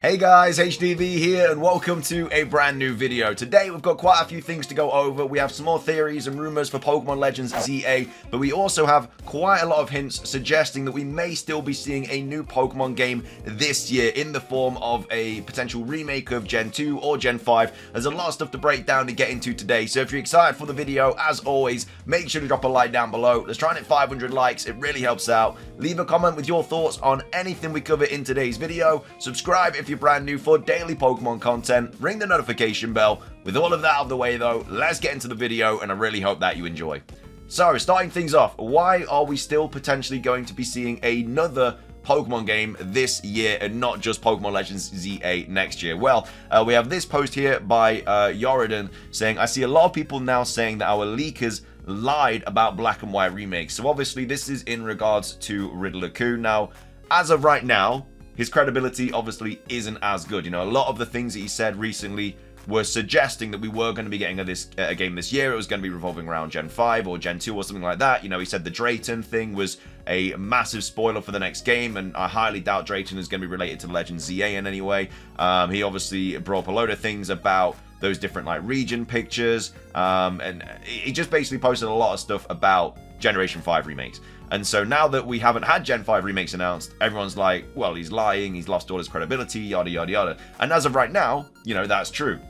Hey guys, HDvee here and welcome to a brand new video. Today we've got quite a few things to go over. We have some more theories and rumors for Pokemon Legends ZA, but we also have quite a lot of hints suggesting that we may still be seeing a new Pokemon game this year in the form of a potential remake of Gen 2 or Gen 5. There's a lot of stuff to break down and get into today, so if you're excited for the video, as always, make sure to drop a like down below. Let's try and hit 500 likes, it really helps out. Leave a comment with your thoughts on anything we cover in today's video. Subscribe if you're brand new for daily Pokemon content, ring the notification bell. With all of that out of the way though, let's get into the video and I really hope that you enjoy. So, starting things off, why are we still potentially going to be seeing another Pokemon game this year and not just Pokemon Legends ZA next year? Well, we have this post here by Yoridon saying, I see a lot of people now saying that our leakers lied about Black and White remakes. So obviously this is in regards to Riddler-kun. Now, as of right now, his credibility obviously isn't as good. You know, a lot of the things that he said recently were suggesting that we were going to be getting a game this year. It was going to be revolving around Gen 5 or Gen 2 or something like that. You know, he said the Drayton thing was a massive spoiler for the next game, and I highly doubt Drayton is going to be related to Legends ZA in any way. He obviously brought up a load of things about those different like region pictures, and he just basically posted a lot of stuff about Generation 5 remakes. And so now that we haven't had Gen 5 remakes announced, everyone's like, well, he's lying, he's lost all his credibility, yada yada yada. And as of right now, you know, that's true.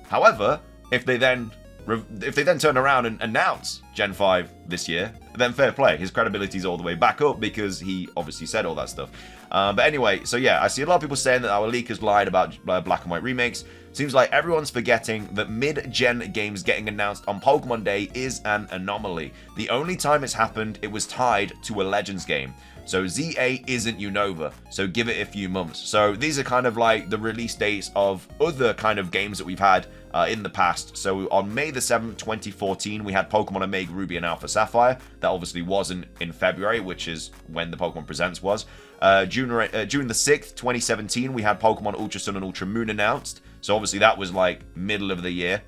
However, if they then turn around and announce Gen 5 this year, then fair play. His credibility's all the way back up because he obviously said all that stuff. But anyway, so yeah, I see a lot of people saying that our leakers lied about Black and White remakes. Seems like everyone's forgetting that mid-gen games getting announced on Pokemon Day is an anomaly. The only time it's happened, it was tied to a Legends game. So ZA isn't Unova, so give it a few months. So these are kind of like the release dates of other kind of games that we've had in the past. So on May the 7th, 2014, we had Pokemon Omega Ruby and Alpha Sapphire. That obviously wasn't in February, which is when the Pokemon Presents was. June the 6th, 2017, we had Pokemon Ultra Sun and Ultra Moon announced. So obviously that was like middle of the year.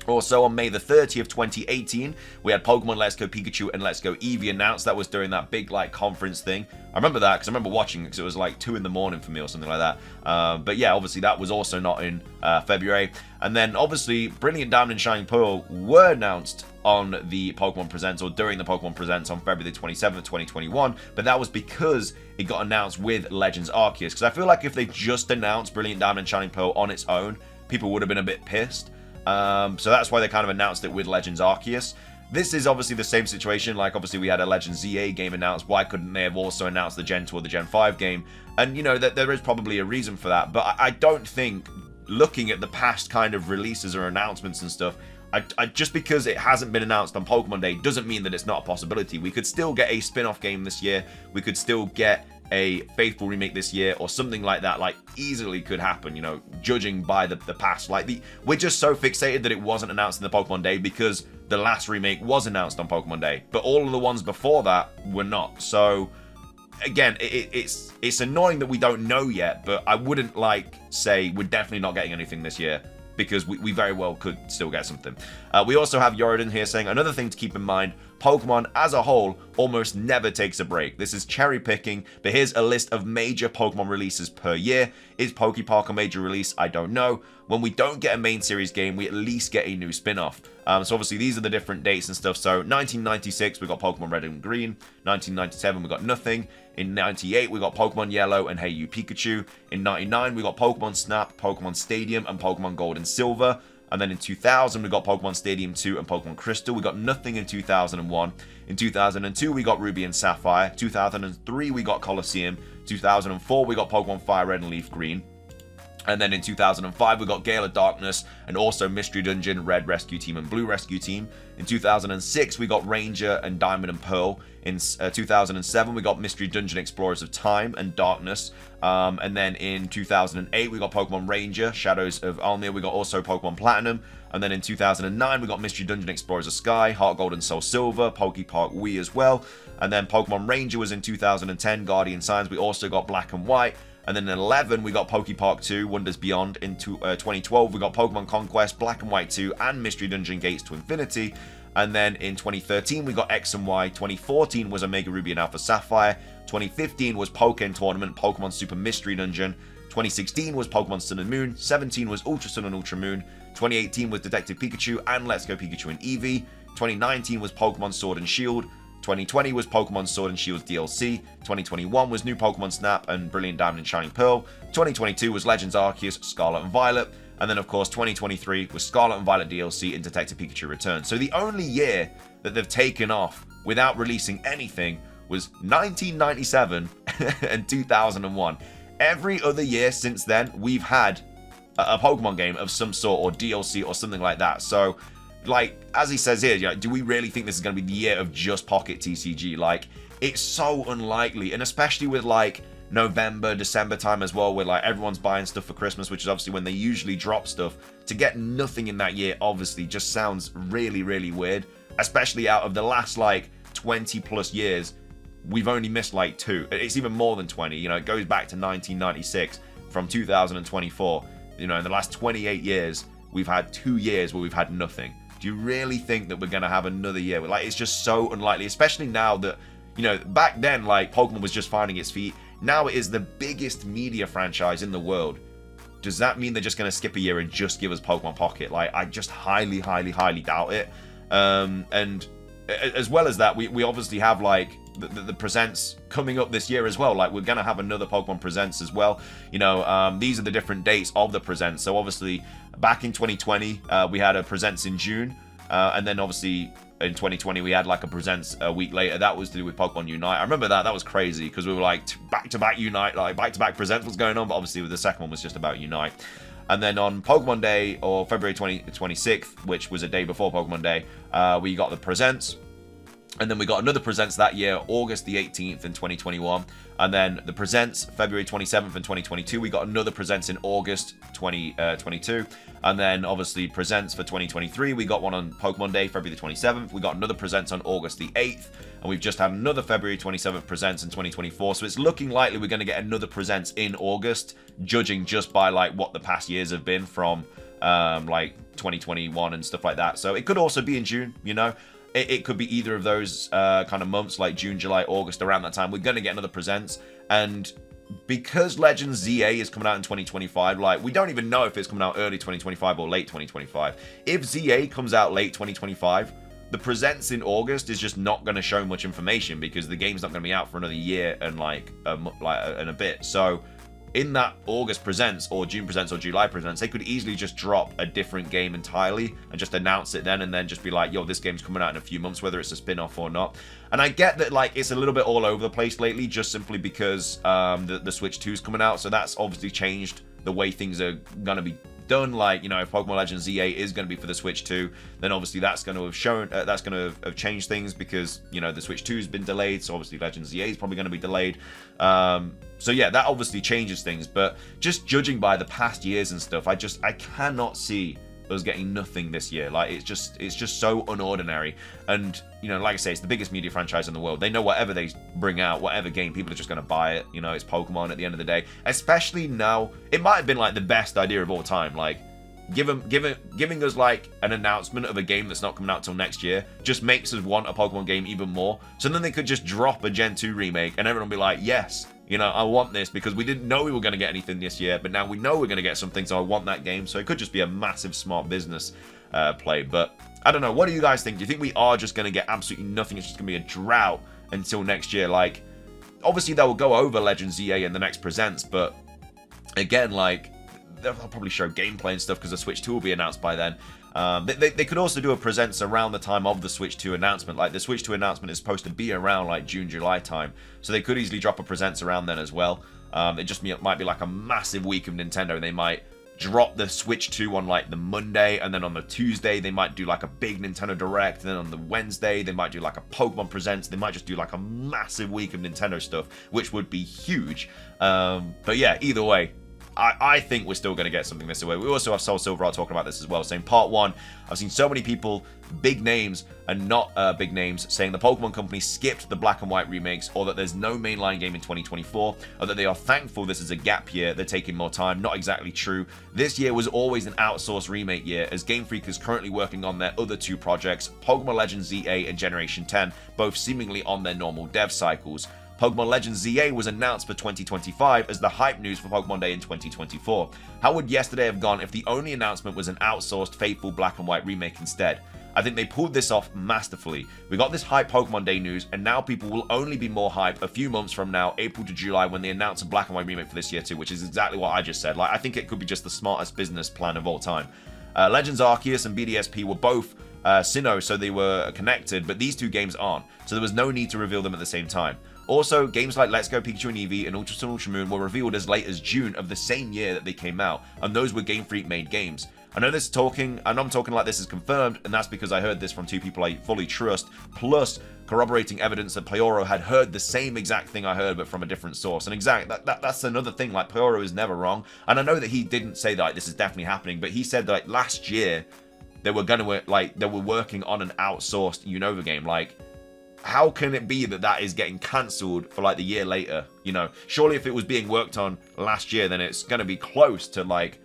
Also, on May the 30th, 2018, we had Pokemon Let's Go Pikachu and Let's Go Eevee announced. That was during that big, like, conference thing. I remember that because I remember watching it because it was, like, 2 in the morning for me or something like that. But yeah, obviously that was also not in February. And then, obviously, Brilliant Diamond and Shining Pearl were announced on the Pokemon Presents or during the Pokemon Presents on February the 27th, 2021. But that was because it got announced with Legends Arceus. Because I feel like if they just announced Brilliant Diamond and Shining Pearl on its own, people would have been a bit pissed. So that's why they kind of announced it with Legends Arceus. This is obviously the same situation, like obviously we had a Legends ZA game announced. Why couldn't they have also announced the Gen 2 or the Gen 5 game? And you know, that there is probably a reason for that, but I don't think, looking at the past kind of releases or announcements and stuff, just because it hasn't been announced on Pokemon Day doesn't mean that it's not a possibility. We could still get a spin-off game this year, we could still get a Faithful remake this year or something like that. Like, easily could happen, you know, judging by the past. Like, we're just so fixated that it wasn't announced in the Pokemon Day because the last remake was announced on Pokemon Day, but all of the ones before that were not. So again, it's annoying that we don't know yet, but I wouldn't like say we're definitely not getting anything this year, because we very well could still get something. We also have Yoridon here saying, another thing to keep in mind, Pokemon as a whole almost never takes a break. This is cherry picking, but here's a list of major Pokemon releases per year. Is Pokepark a major release? I don't know. When we don't get a main series game, we at least get a new spin-off. So obviously these are the different dates and stuff. So 1996, we got Pokemon Red and Green. 1997, we got nothing. In 98, we got Pokemon Yellow and Hey You Pikachu. In 99, we got Pokemon Snap, Pokemon Stadium, and Pokemon Gold and Silver. And then in 2000, we got Pokemon Stadium 2 and Pokemon Crystal. We got nothing in 2001. In 2002, we got Ruby and Sapphire. 2003, we got Colosseum. 2004, we got Pokemon Fire Red and Leaf Green. And then in 2005, we got Gale of Darkness and also Mystery Dungeon, Red Rescue Team and Blue Rescue Team. In 2006, we got Ranger and Diamond and Pearl. In 2007, we got Mystery Dungeon Explorers of Time and Darkness. And then in 2008, we got Pokemon Ranger, Shadows of Almir. We got also Pokemon Platinum. And then in 2009, we got Mystery Dungeon Explorers of Sky, Heart Gold and Soul Silver, Poképark Wii as well. And then Pokemon Ranger was in 2010, Guardian Signs. We also got Black and White. And then in 11, we got Poképark 2, Wonders Beyond. In 2012, we got Pokemon Conquest, Black and White 2, and Mystery Dungeon Gates to Infinity. And then in 2013, we got X and Y. 2014 was Omega Ruby and Alpha Sapphire. 2015 was Pokken Tournament, Pokemon Super Mystery Dungeon. 2016 was Pokemon Sun and Moon, 17 was Ultra Sun and Ultra Moon, 2018 was Detective Pikachu and Let's Go Pikachu and Eevee, 2019 was Pokemon Sword and Shield, 2020 was Pokemon Sword and Shield's DLC, 2021 was new Pokemon Snap and Brilliant Diamond and Shining Pearl, 2022 was Legends Arceus, Scarlet and Violet, and then of course 2023 was Scarlet and Violet DLC and Detective Pikachu Returns. So the only year that they've taken off without releasing anything was 1997 and 2001. Every other year since then, we've had a Pokemon game of some sort or DLC or something like that. So, like, as he says here, do we really think this is going to be the year of just Pocket TCG? Like, it's so unlikely, and especially with, like, November, December time as well, where, like, everyone's buying stuff for Christmas, which is obviously when they usually drop stuff. To get nothing in that year, obviously, just sounds really, really weird. Especially out of the last, like, 20 plus years, we've only missed like 2. It's even more than 20. You know, it goes back to 1996 from 2024. You know, in the last 28 years, we've had 2 years where we've had nothing. Do you really think that we're going to have another year? Like, it's just so unlikely, especially now that, you know, back then, like, Pokemon was just finding its feet. Now it is the biggest media franchise in the world. Does that mean they're just going to skip a year and just give us Pokemon Pocket? Like, I just highly, highly, highly doubt it. And as well as that, we obviously have, like, the presents coming up this year as well. Like, we're gonna have another Pokemon Presents as well. You know, these are the different dates of the presents. So obviously back in 2020 we had a presents in June, and then obviously in 2020 we had like a presents a week later. That was to do with Pokemon Unite. I remember that was crazy because we were like back-to-back Unite, like back-to-back presents was going on, but obviously the second one was just about Unite. And then on Pokemon Day, or February 26th, which was a day before Pokemon Day, we got the presents. And then we got another presents that year, August the 18th in 2021. And then the presents, February 27th in 2022. We got another presents in August 2022. And then obviously presents for 2023. We got one on Pokemon Day, February the 27th. We got another presents on August the 8th. And we've just had another February 27th presents in 2024. So it's looking likely we're going to get another presents in August, judging just by like what the past years have been from like 2021 and stuff like that. So it could also be in June, you know. It could be either of those kind of months, like June, July, August, around that time. We're going to get another presents. And because Legends ZA is coming out in 2025, like, we don't even know if it's coming out early 2025 or late 2025. If ZA comes out late 2025, the presents in August is just not going to show much information because the game's not going to be out for another year and like a bit. So in that August presents or June presents or July presents, they could easily just drop a different game entirely and just announce it then and then just be like, yo, this game's coming out in a few months, whether it's a spin-off or not. And I get that, like, it's a little bit all over the place lately just simply because the Switch 2 is coming out. So that's obviously changed the way things are going to be done. Like, you know, if Pokemon Legends ZA is going to be for the Switch 2, then obviously that's going to have shown that's going to have changed things because, you know, the Switch 2 has been delayed, so obviously Legends ZA is probably going to be delayed. So yeah, that obviously changes things, but just judging by the past years and stuff, I cannot see us getting nothing this year. Like, it's just so unordinary. And, you know, like I say, it's the biggest media franchise in the world. They know whatever they bring out, whatever game, people are just going to buy it. You know, it's Pokemon at the end of the day. Especially now, it might have been like the best idea of all time. Like, giving us like an announcement of a game that's not coming out till next year just makes us want a Pokemon game even more. So then they could just drop a Gen 2 remake and everyone will be like, yes, you know, I want this because we didn't know we were going to get anything this year, but now we know we're going to get something, so I want that game. So it could just be a massive smart business play. But I don't know. What do you guys think? Do you think we are just going to get absolutely nothing? It's just going to be a drought until next year? Like, obviously they will go over Legends ZA in the next presents, but again, like, they'll probably show gameplay and stuff because the Switch 2 will be announced by then. They could also do a presents around the time of the Switch 2 announcement. Like, the Switch 2 announcement is supposed to be around like June, July time, so they could easily drop a presents around then as well. It just might be like a massive week of Nintendo. They might drop the Switch 2 on like the Monday, and then on the Tuesday they might do like a big Nintendo Direct, and then on the Wednesday they might do like a Pokemon Presents. They might just do like a massive week of Nintendo stuff, which would be huge. But yeah, either way, I think we're still going to get something this way. We also have Soul Silver talking about this as well, saying part 1, I've seen so many people, big names and not big names, saying the Pokemon Company skipped the Black and White remakes, or that there's no mainline game in 2024, or that they are thankful this is a gap year, they're taking more time. Not exactly true. This year was always an outsourced remake year, as Game Freak is currently working on their other 2 projects, Pokemon Legends ZA and Generation 10, both seemingly on their normal dev cycles. Pokemon Legends ZA was announced for 2025 as the hype news for Pokemon Day in 2024. How would yesterday have gone if the only announcement was an outsourced Faithful Black and White remake instead? I think they pulled this off masterfully. We got this hype Pokemon Day news, and now people will only be more hype a few months from now, April to July, when they announce a Black and White remake for this year too, which is exactly what I just said. Like, I think it could be just the smartest business plan of all time. Legends Arceus and BDSP were both Sinnoh, so they were connected, but these two games aren't, so there was no need to reveal them at the same time. Also, games like Let's Go Pikachu and Eevee and Ultra Sun Ultra Moon were revealed as late as June of the same year that they came out, and those were Game Freak made games. I know I'm talking like this is confirmed, and that's because I heard this from two people I fully trust, plus corroborating evidence that Pyoro had heard the same exact thing I heard, but from a different source. And that's another thing, like, Pyoro is never wrong, and I know that he didn't say that, like, this is definitely happening, but he said that, like, last year, they were working on an outsourced Unova game. Like, how can it be that that is getting cancelled for, like, the year later? You know, surely if it was being worked on last year, then it's going to be close to, like,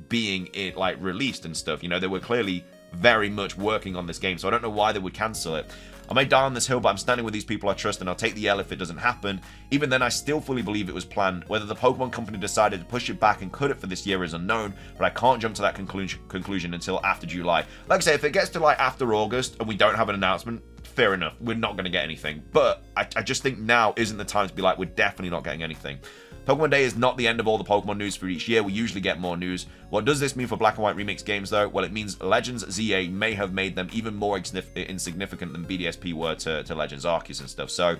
being like released and stuff. You know, they were clearly very much working on this game, so I don't know why they would cancel it. I may die on this hill, but I'm standing with these people I trust, and I'll take the L if it doesn't happen. Even then, I still fully believe it was planned. Whether the Pokemon Company decided to push it back and cut it for this year is unknown, but I can't jump to that conclusion until after July. Like I say, if it gets to, like, after August and we don't have an announcement, fair enough, we're not going to get anything. But I just think now isn't the time to be like, we're definitely not getting anything. Pokemon Day is not the end of all the Pokemon news for each year. We usually get more news. What does this mean for Black and White Remix games, though? Well, it means Legends ZA may have made them even more insignificant than BDSP were to Legends Arceus and stuff. So,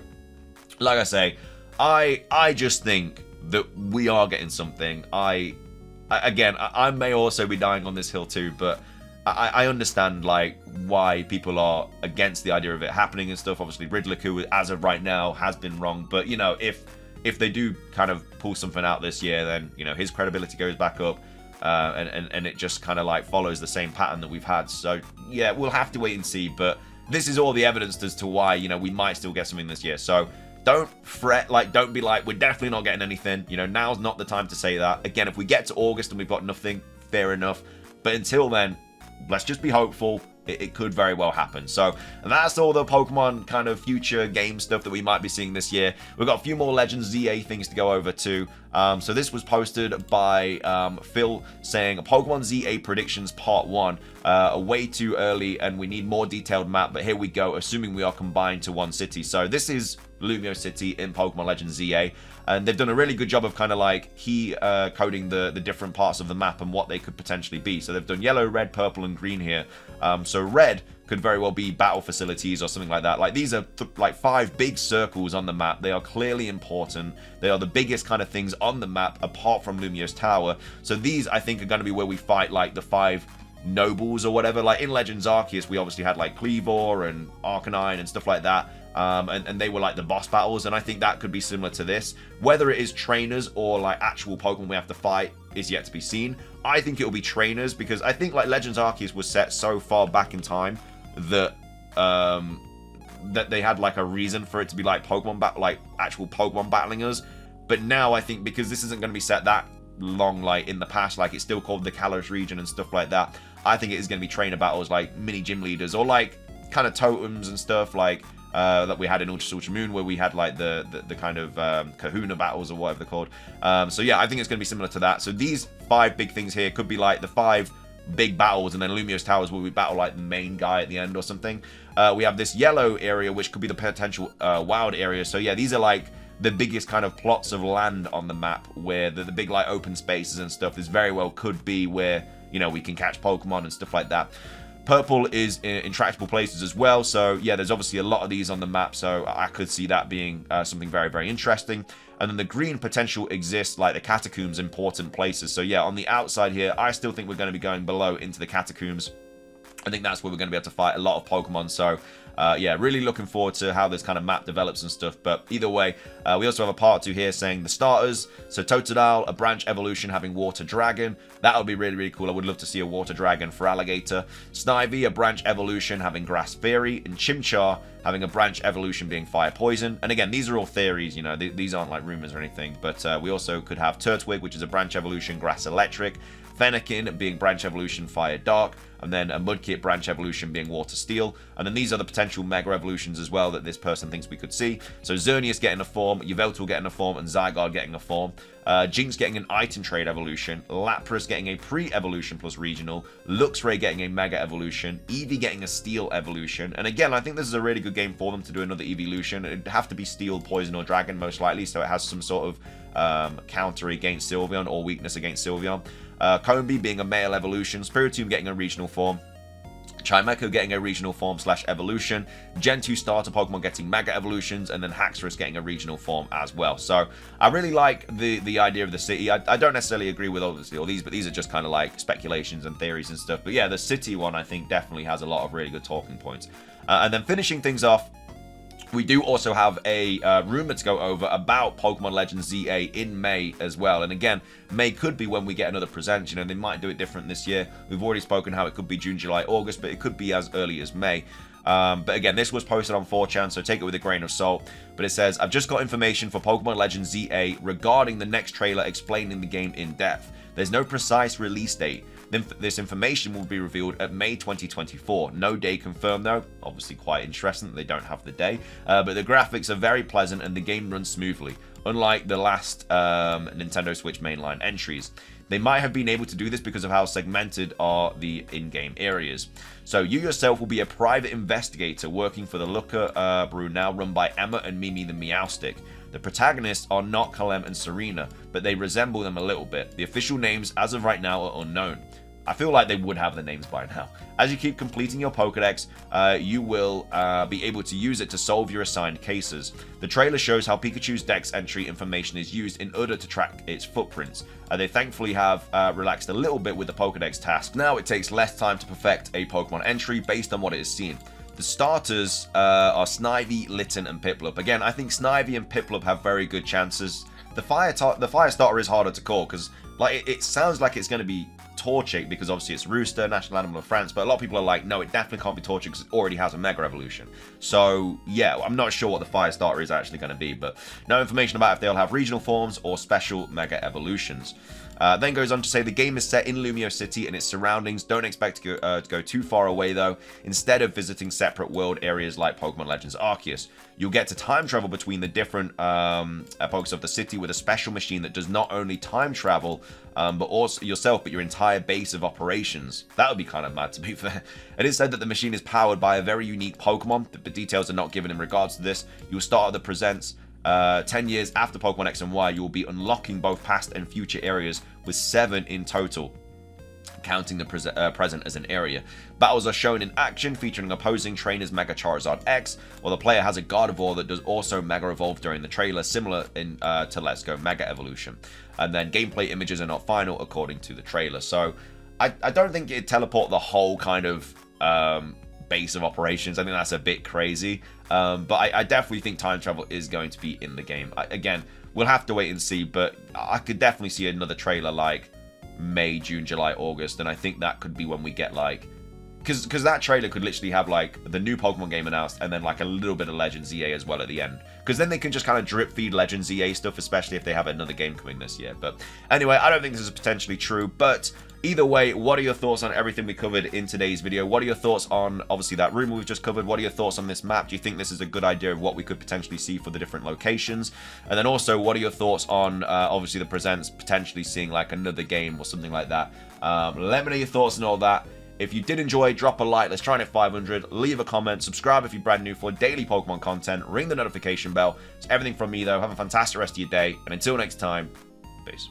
like I say, I just think that we are getting something. I may also be dying on this hill too, but I understand, like, why people are against the idea of it happening and stuff. Obviously, Ridliku, as of right now, has been wrong. But, you know, if they do kind of pull something out this year, then, you know, his credibility goes back up, and it just kind of, like, follows the same pattern that we've had. So, yeah, we'll have to wait and see. But this is all the evidence as to why, you know, we might still get something this year. So don't fret, like, don't be like, we're definitely not getting anything. You know, now's not the time to say that. Again, if we get to August and we've got nothing, fair enough. But until then, let's just be hopeful. It could very well happen. So, and that's all the Pokemon kind of future game stuff that we might be seeing this year. We've got a few more Legends ZA things to go over too. So this was posted by Phil saying, Pokemon ZA predictions part 1 are way too early and we need more detailed map, but here we go, assuming we are combined to one city. So this is Lumiose City in Pokemon Legends ZA, and they've done a really good job of kind of like coding the different parts of the map and what they could potentially be. So they've done yellow, red, purple, and green here. So red could very well be battle facilities or something like that. Like, these are like 5 big circles on the map. They are clearly important. They are the biggest kind of things on the map apart from Lumiose Tower. So these, I think, are going to be where we fight like the 5 nobles or whatever. Like in Legends Arceus, we obviously had like Cleavor and Arcanine and stuff like that. And they were like the boss battles, and I think that could be similar to this. Whether it is trainers or like actual Pokemon we have to fight is yet to be seen. I think it will be trainers, because I think like Legends Arceus was set so far back in time that that they had like a reason for it to be like actual Pokemon battling us. But now I think, because this isn't going to be set that long like in the past, like it's still called the Kalos region and stuff like that, I think it is going to be trainer battles, like mini gym leaders, or like kind of totems and stuff like that we had in Ultra Moon, where we had like the kind of kahuna battles or whatever they're called. So yeah, I think it's going to be similar to that. So these 5 big things here could be like the 5 big battles, and then Lumiose Towers where we battle like the main guy at the end or something. We have this yellow area, which could be the potential wild area. So yeah, these are like the biggest kind of plots of land on the map, where the big like open spaces and stuff. This very well could be where, you know, we can catch Pokemon and stuff like that. Purple is in intractable places as well, so yeah, there's obviously a lot of these on the map, so I could see that being something very, very interesting. And then the green potential exists, like the catacombs, important places. So yeah, on the outside here, I still think we're going to be going below into the catacombs. I think that's where we're going to be able to fight a lot of Pokemon. So yeah, really looking forward to how this kind of map develops and stuff. But either way, we also have a part 2 here saying the starters. So Totodile, a branch evolution having Water Dragon. That would be really, really cool. I would love to see a Water Dragon for Alligator. Snivy, a branch evolution having Grass Fairy. And Chimchar, having a branch evolution being fire poison. And again, these are all theories, you know, these aren't like rumors or anything, but we also could have Turtwig, which is a branch evolution grass electric, Fennekin being branch evolution fire dark, and then a Mudkip branch evolution being water steel. And then these are the potential mega evolutions as well that this person thinks we could see. So Xerneas getting a form, Yveltal getting a form, and Zygarde getting a form. Jinx getting an item trade evolution, Lapras getting a pre-evolution plus regional, Luxray getting a mega evolution, Eevee getting a steel evolution. And again, I think this is a really good game for them to do another evolution. It'd have to be steel, poison, or dragon most likely, so it has some sort of counter against Sylveon or weakness against Sylveon. Combee being a male evolution, Spiritomb getting a regional form, Chimecho getting a regional form / evolution, Gen 2 starter Pokemon getting mega evolutions, and then Haxorus getting a regional form as well. So I really like the idea of the city. I don't necessarily agree with obviously all these, but these are just kind of like speculations and theories and stuff. But yeah, the city one I think definitely has a lot of really good talking points. And then finishing things off, we do also have a rumor to go over about Pokemon Legends ZA in May as well. And again, May could be when we get another present. You know, they might do it different this year. We've already spoken how it could be June, July, August, but it could be as early as May. But again, this was posted on 4chan, so take it with a grain of salt. But it says, I've just got information for Pokemon Legends ZA regarding the next trailer explaining the game in depth. There's no precise release date. This information will be revealed at May 2024. No day confirmed though. Obviously quite interesting that they don't have the day. But the graphics are very pleasant and the game runs smoothly. Unlike the last Nintendo Switch mainline entries. They might have been able to do this because of how segmented are the in-game areas. So you yourself will be a private investigator working for the Looker Brew, now run by Emma and Mimi the Meowstic. The protagonists are not Kalem and Serena, but they resemble them a little bit. The official names as of right now are unknown. I feel like they would have the names by now. As you keep completing your Pokedex, you will be able to use it to solve your assigned cases. The trailer shows how Pikachu's Dex entry information is used in order to track its footprints. They thankfully have relaxed a little bit with the Pokedex task. Now it takes less time to perfect a Pokemon entry based on what it is seen. The starters are Snivy, Litten, and Piplup. Again, I think Snivy and Piplup have very good chances. The fire starter is harder to call because like it sounds like it's going to be Torchic because obviously it's Rooster, national animal of France, but a lot of people are like, no, it definitely can't be Torchic because it already has a Mega Evolution. So yeah, I'm not sure what the fire starter is actually going to be, but no information about if they'll have regional forms or special Mega Evolutions. Then goes on to say the game is set in Lumiose City and its surroundings. Don't expect to go too far away though, instead of visiting separate world areas like Pokemon Legends Arceus. You'll get to time travel between the different Pokes of the city with a special machine that does not only time travel, but also yourself, but your entire base of operations. That would be kind of mad, to be fair. It is said that the machine is powered by a very unique Pokemon. The details are not given in regards to this. You'll start at the presents. 10 years after Pokemon X and Y, you will be unlocking both past and future areas with 7 in total, counting the present as an area. Battles are shown in action featuring opposing trainers Mega Charizard X, while the player has a Gardevoir that does also Mega Evolve during the trailer, similar to Let's Go Mega Evolution. And then gameplay images are not final according to the trailer. So I don't think it'd teleport the whole kind of base of operations. I think that's a bit crazy. But I definitely think time travel is going to be in the game. Again, we'll have to wait and see, but I could definitely see another trailer like May, June, July, August, and I think that could be when we get like, because that trailer could literally have like the new Pokemon game announced and then like a little bit of Legends EA as well at the end, because then they can just kind of drip feed Legends EA stuff, especially if they have another game coming this year. But anyway, I don't think this is potentially true, but either way, what are your thoughts on everything we covered in today's video? What are your thoughts on, obviously, that rumor we've just covered? What are your thoughts on this map? Do you think this is a good idea of what we could potentially see for the different locations? And then also, what are your thoughts on, obviously, the presents potentially seeing like another game or something like that? Let me know your thoughts on all that. If you did enjoy, drop a like. Let's try and hit 500. Leave a comment. Subscribe if you're brand new for daily Pokemon content. Ring the notification bell. It's everything from me, though. Have a fantastic rest of your day. And until next time, peace.